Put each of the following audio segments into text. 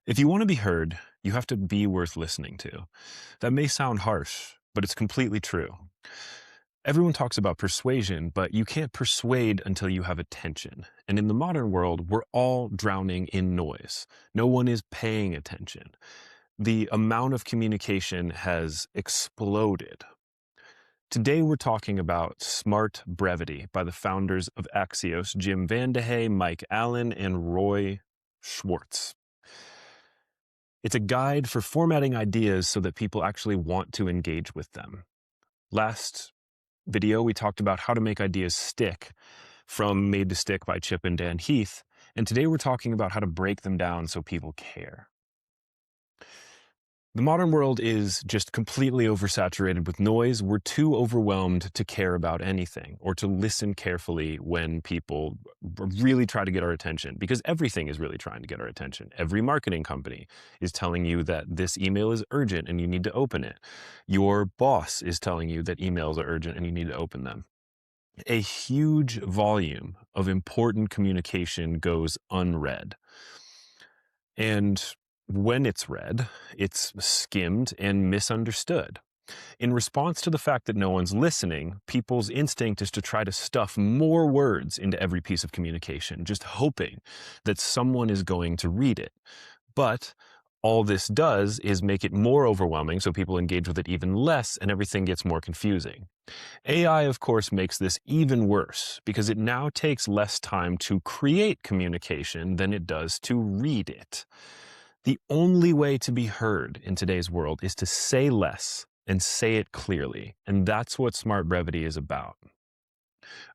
If you want to be heard, you have to be worth listening to. That may sound harsh, but it's completely true. Everyone talks about persuasion, but you can't persuade until you have attention. And in the modern world, we're all drowning in noise. No one is paying attention. The amount of communication has exploded. Today, we're talking about Smart Brevity by the founders of Axios, Jim Vandehey, Mike Allen, and Roy Schwartz. It's a guide for formatting ideas so that people actually want to engage with them. Last video, we talked about how to make ideas stick from Made to Stick by Chip and Dan Heath. And today we're talking about how to break them down so people care. The modern world is just completely oversaturated with noise. We're too overwhelmed to care about anything or to listen carefully when people really try to get our attention, because everything is really trying to get our attention. Every marketing company is telling you that this email is urgent and you need to open it. Your boss is telling you that emails are urgent and you need to open them. A huge volume of important communication goes unread. And when it's read, it's skimmed and misunderstood. In response to the fact that no one's listening, people's instinct is to try to stuff more words into every piece of communication, just hoping that someone is going to read it. But all this does is make it more overwhelming, so people engage with it even less, and everything gets more confusing. AI, of course, makes this even worse because it now takes less time to create communication than it does to read it. The only way to be heard in today's world is to say less and say it clearly, and that's what Smart Brevity is about.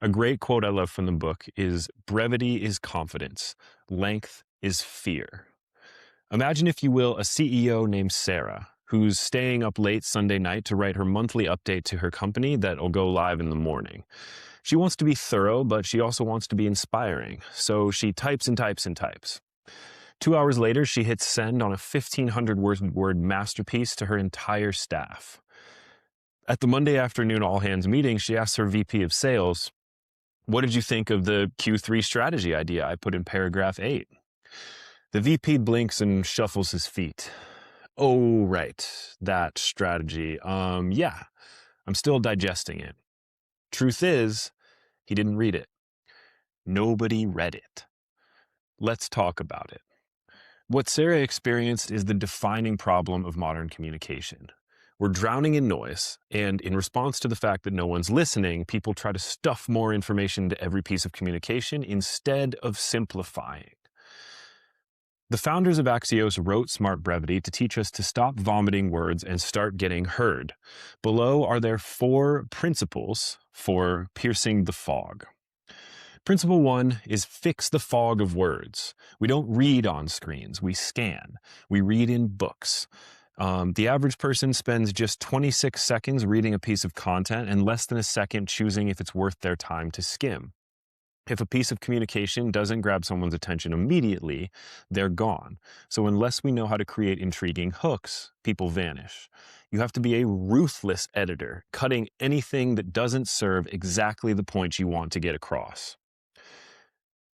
A great quote I love from the book is, "Brevity is confidence, length is fear." Imagine, if you will, a CEO named Sarah who's staying up late Sunday night to write her monthly update to her company that'll go live in the morning. She wants to be thorough, but she also wants to be inspiring, so she types and types and types. 2 hours later, she hits send on a 1,500-word masterpiece to her entire staff. At the Monday afternoon all-hands meeting, she asks her VP of sales, "What did you think of the Q3 strategy idea I put in paragraph 8? The VP blinks and shuffles his feet. "Oh, right, that strategy. Yeah, I'm still digesting it." Truth is, he didn't read it. Nobody read it. Let's talk about it. What Sarah experienced is the defining problem of modern communication. We're drowning in noise, and in response to the fact that no one's listening, people try to stuff more information into every piece of communication instead of simplifying. The founders of Axios wrote Smart Brevity to teach us to stop vomiting words and start getting heard. Below are their 4 principles for piercing the fog. Principle 1 is fix the fog of words. We don't read on screens, we scan. We read in books. The average person spends just 26 seconds reading a piece of content and less than a second choosing if it's worth their time to skim. If a piece of communication doesn't grab someone's attention immediately, they're gone. So unless we know how to create intriguing hooks, people vanish. You have to be a ruthless editor, cutting anything that doesn't serve exactly the point you want to get across.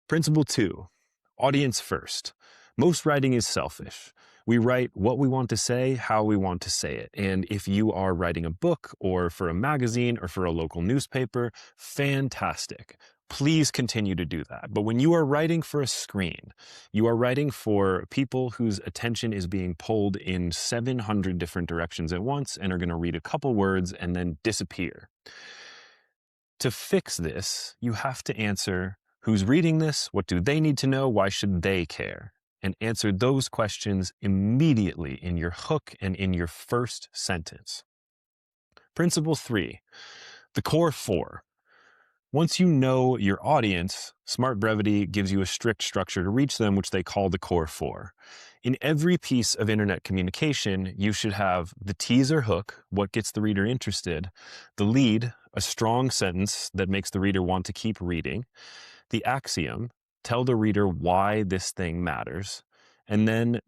Principle 2, audience first. Most writing is selfish. We write what we want to say, how we want to say it. And if you are writing a book or for a magazine or for a local newspaper, fantastic. Please continue to do that. But when you are writing for a screen, you are writing for people whose attention is being pulled in 700 different directions at once and are going to read a couple words and then disappear. To fix this, you have to answer, who's reading this? What do they need to know? Why should they care? And answer those questions immediately in your hook and in your first sentence. Principle 3, the core 4. Once you know your audience, Smart Brevity gives you a strict structure to reach them, which they call the core 4. In every piece of internet communication, you should have the teaser hook, what gets the reader interested, the lead, a strong sentence that makes the reader want to keep reading, the axiom, tell the reader why this thing matters, and then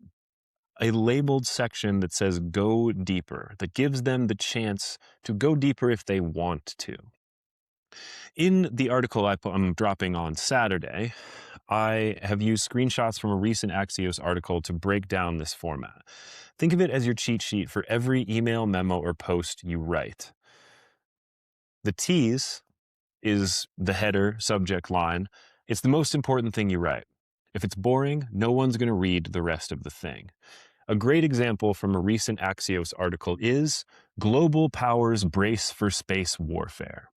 a labeled section that says go deeper, that gives them the chance to go deeper if they want to. In the article I'm dropping on Saturday, I have used screenshots from a recent Axios article to break down this format. Think of it as your cheat sheet for every email, memo, or post you write. The tease is the header, subject line. It's the most important thing you write. If it's boring, no one's going to read the rest of the thing. A great example from a recent Axios article is Global Powers Brace for Space Warfare.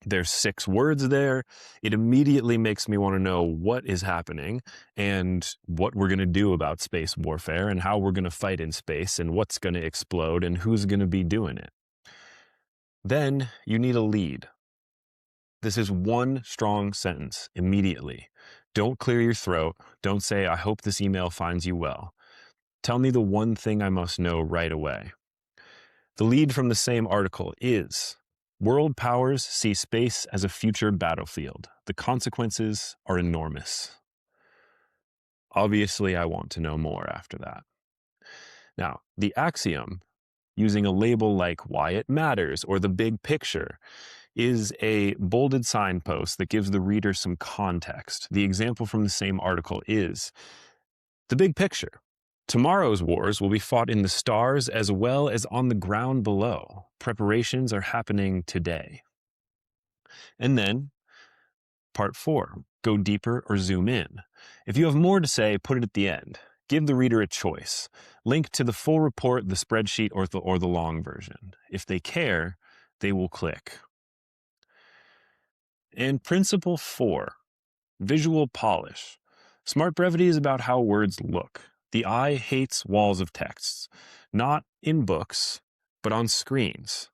There's 6 words there. It immediately makes me want to know what is happening and what we're going to do about space warfare and how we're going to fight in space and what's going to explode and who's going to be doing it. Then you need a lead. This is one strong sentence immediately. Don't clear your throat. Don't say, I hope this email finds you well. Tell me the one thing I must know right away. The lead from the same article is world powers see space as a future battlefield. The consequences are enormous. Obviously, I want to know more after that. Now, the axiom, using a label like why it matters or the big picture, is a bolded signpost that gives the reader some context. The example from the same article is the big picture. Tomorrow's wars will be fought in the stars as well as on the ground below. Preparations are happening today. And then, part 4, go deeper or zoom in. If you have more to say, put it at the end. Give the reader a choice. Link to the full report, the spreadsheet, or the long version. If they care, they will click. And principle 4, visual polish. Smart brevity is about how words look. The eye hates walls of texts, not in books, but on screens.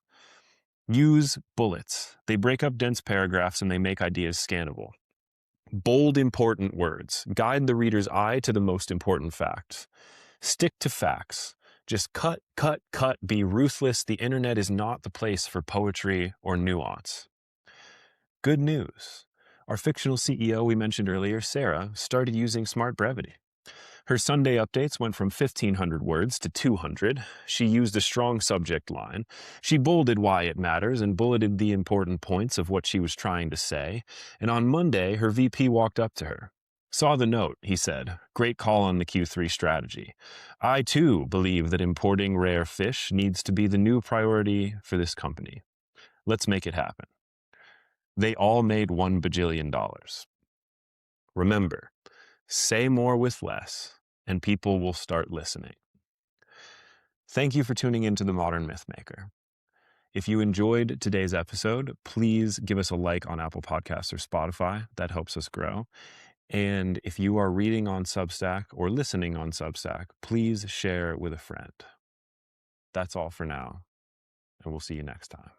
Use bullets. They break up dense paragraphs and they make ideas scannable. Bold, important words. Guide the reader's eye to the most important facts. Stick to facts. Just cut, cut, cut. Be ruthless. The internet is not the place for poetry or nuance. Good news. Our fictional CEO we mentioned earlier, Sarah, started using smart brevity. Her Sunday updates went from 1,500 words to 200. She used a strong subject line. She bolded why it matters and bulleted the important points of what she was trying to say. And on Monday, her VP walked up to her. Saw the note, he said. Great call on the Q3 strategy. I, too, believe that importing rare fish needs to be the new priority for this company. Let's make it happen. They all made $1 bajillion. Remember, say more with less, and people will start listening. Thank you for tuning into The Modern Mythmaker. If you enjoyed today's episode, please give us a like on Apple Podcasts or Spotify. That helps us grow. And if you are reading on Substack or listening on Substack, please share with a friend. That's all for now, and we'll see you next time.